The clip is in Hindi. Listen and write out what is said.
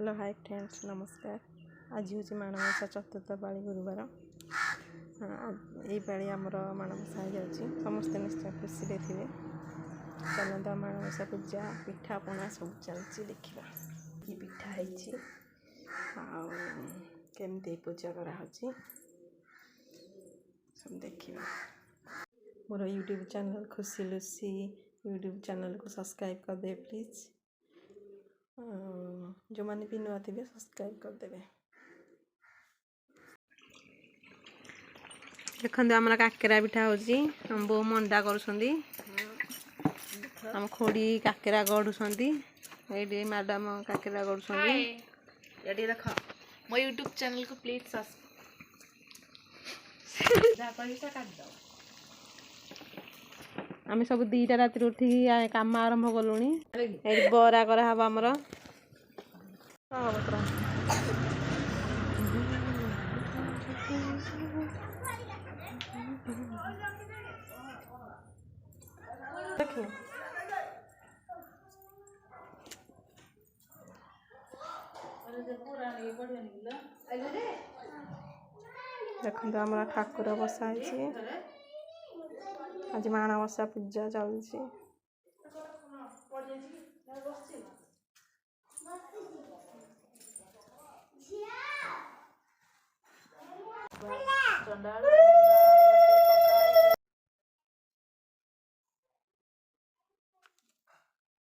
हेलो हाय फ्रेंड्स नमस्कार। आज हूँ माणबसा चतुर्थ पाली गुरुवार। यही पाली आमर माणबसा हो समस्ते निश्चय खुशी थे। चलता माणबसा पूजा पिठापଣା सब चलती देखा कि पिठा केमती पूजा कराई सब देखा। मोर यूट्यूब चैनल खुशी लुसी यूट्यूब चैनल को सब्सक्राइब कर दे प्लीज। जो मैंने भी नुआ थे सब्सक्राइब करदे। देखते आम काकेरा पिठा हो बो मंडा करम खोड़ी काकेरा गढ़ुंट ये मैडम काकेरा गढ़ुंट रख मो यूट्यूब चैनल को प्लीज आम सब 2टा रात उठिक काम आरंभ कलुणी। बरा कराब आमर देखते आम ठाकुर बसा आज माणबसा पूजा चलती।